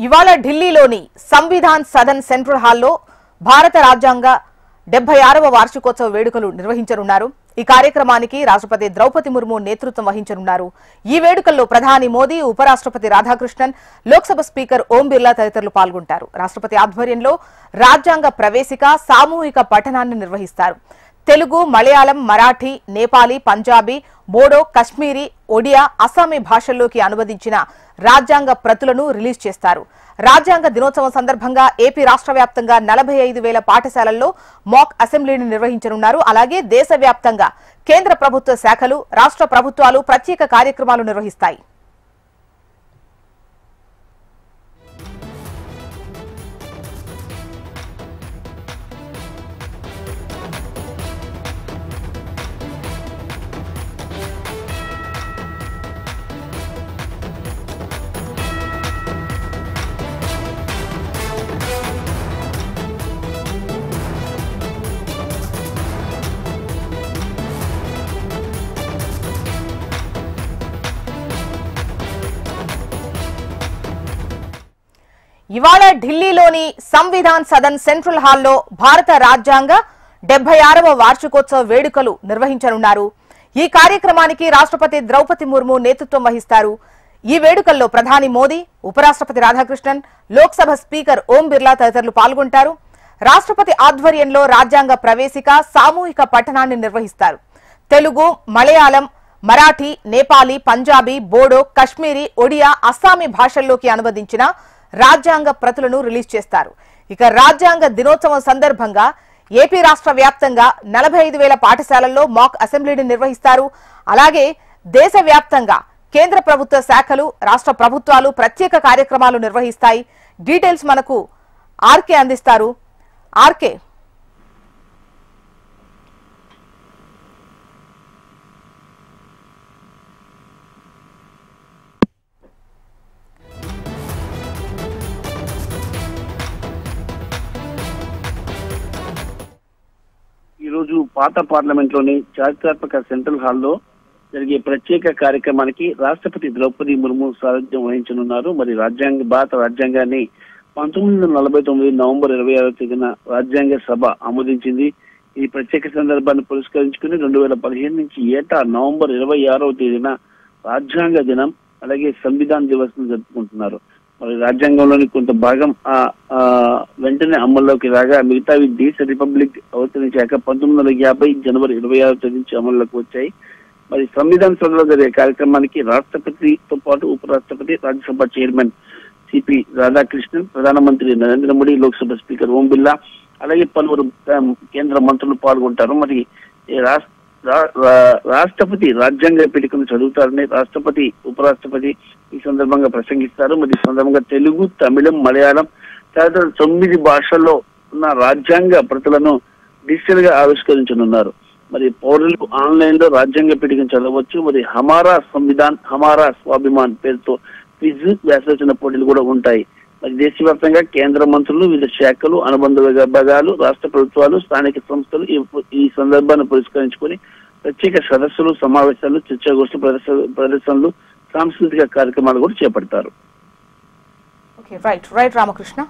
ఇవాళ ఢిల్లీలోని సంవిధాన్ సదన్ సెంట్రల్ హాల్లో భారత రాజ్యాంగ 76వ వార్షికోత్సవ వేడుకలు నిర్వహించనున్నారు. ఈ కార్యక్రమానికి రాష్ట్రపతి ద్రౌపది ముర్ము నేతృత్వం వహించనున్నారు. ఈ వేడుకల్లో ప్రధాని మోదీ, ఉపరాష్ట్రపతి రాధాకృష్ణన్, లోక్సభ స్పీకర్ ఓం బిర్లా తదితరులు పాల్గొంటారు. రాష్ట్రపతి ఆధ్వర్యంలో రాజ్యాంగ ప్రవేశిక, సామూహిక పఠనాన్ని నిర్వహిస్తారు. తెలుగు, మలయాళం, మరాఠీ, నేపాలీ, పంజాబీ, బోడో, కశ్మీరీ, ఒడియా, అస్సామీ భాషల్లోకి అనువదించిన రాజ్యాంగ ప్రతులను రిలీజ్ చేస్తారు. రాజ్యాంగ దినోత్సవం సందర్భంగా ఏపీ రాష్ట్ర వ్యాప్తంగా 45,000 పాఠశాలల్లో మాక్ అసెంబ్లీని నిర్వహించనున్నారు. అలాగే దేశవ్యాప్తంగా కేంద్ర ప్రభుత్వ శాఖలు, రాష్ట్ర ప్రభుత్వాలు ప్రత్యేక కార్యక్రమాలు నిర్వహిస్తాయి. ఇవాళ ఢిల్లీలోని సంవిధాన్ సదన్ సెంట్రల్ హాల్లో భారత రాజ్యాంగ 76వ వార్షికోత్సవ వేడుకలు నిర్వహించనున్నారు. ఈ కార్యక్రమానికి రాష్ట్రపతి ద్రౌపది ముర్ము నేతృత్వం వహిస్తారు. ఈ వేడుకల్లో ప్రధాని మోదీ, ఉపరాష్ట్రపతి రాధాకృష్ణన్, లోక్సభ స్పీకర్ ఓం బిర్లా తదితరులు పాల్గొంటారు. రాష్ట్రపతి ఆధ్వర్యంలో రాజ్యాంగ ప్రవేశిక, సామూహిక పఠనాన్ని నిర్వహిస్తారు. తెలుగు, మలయాళం, మరాఠీ, నేపాలీ, పంజాబీ, బోడో, కశ్మీరీ, ఒడియా, అస్సామీ భాషల్లోకి అనువదించిన రాజ్యాంగ ప్రతులను రిలీజ్ చేస్తారు. ఇక రాజ్యాంగ దినోత్సవం సందర్భంగా ఏపీ రాష్ట్ర వ్యాప్తంగా 45,000 పాఠశాలల్లో మాక్ అసెంబ్లీని నిర్వహిస్తారు. అలాగే దేశవ్యాప్తంగా కేంద్ర ప్రభుత్వ శాఖలు, రాష్ట్ర ప్రభుత్వాలు ప్రత్యేక కార్యక్రమాలు నిర్వహిస్తాయి. డీటెయిల్స్ మనకు ఆర్కే అందిస్తారు. ఆర్కే, ఈ రోజు పాత పార్లమెంట్ లోని చారిత్రాత్మక సెంట్రల్ హాల్లో జరిగే ప్రత్యేక కార్యక్రమానికి రాష్ట్రపతి ద్రౌపది ముర్ము సారథ్యం వహించనున్నారు. మరి భారత రాజ్యాంగాన్ని 1949 నవంబర్ 26వ తేదీన రాజ్యాంగ సభ ఆమోదించింది. ఈ ప్రత్యేక సందర్భాన్ని పురస్కరించుకుని 2015 నుంచి ఏటా నవంబర్ 26వ తేదీన రాజ్యాంగ దినం, అలాగే సంవిధాన్ దివస్ ను జరుపుకుంటున్నారు. మరి రాజ్యాంగంలోని కొంత భాగం వెంటనే అమల్లోకి రాగా మిగతావి దేశ రిపబ్లిక్ అవతరించాక 1950 జనవరి 26వ తేదీ నుంచి అమల్లోకి వచ్చాయి. మరి సంవిధాన సభలో జరిగే కార్యక్రమానికి రాష్ట్రపతితో పాటు ఉపరాష్ట్రపతి, రాజ్యసభ చైర్మన్ సిపి రాధాకృష్ణన్, ప్రధానమంత్రి నరేంద్ర మోడీ, లోక్సభ స్పీకర్ ఓం బిర్లా, అలాగే పలువురు కేంద్ర మంత్రులు పాల్గొంటారు. మరి రాష్ట్రపతి రాజ్యాంగ పీఠికను చదువుతారని రాష్ట్రపతి, ఉపరాష్ట్రపతి ఈ సందర్భంగా ప్రసంగిస్తారు. మరి ఈ సందర్భంగా తెలుగు, తమిళం, మలయాళం తదితర 9 భాషల్లో ఉన్న రాజ్యాంగ ప్రతులను డిజిటల్ గా ఆవిష్కరించనున్నారు. మరి పౌరులకు ఆన్లైన్ లో రాజ్యాంగ పీఠికను చదవచ్చు. మరి హమారా సంవిధాన్, హమారా స్వాభిమాన్ పేరుతో క్విజ్, వ్యాసరచన పోటీలు కూడా ఉంటాయి. మరి దేశవ్యాప్తంగా కేంద్ర మంత్రులు, వివిధ శాఖలు, అనుబంధ విభాగాలు, రాష్ట్ర ప్రభుత్వాలు, స్థానిక సంస్థలు ఈ సందర్భాన్ని పురస్కరించుకొని ప్రత్యేక సదస్సులు, సమావేశాలు, చర్చాగోష్ఠి, ప్రదర్శనలు, సాంస్కృతిక కార్యక్రమాలు కూడా చేపడతారు. రైట్ రామకృష్ణ.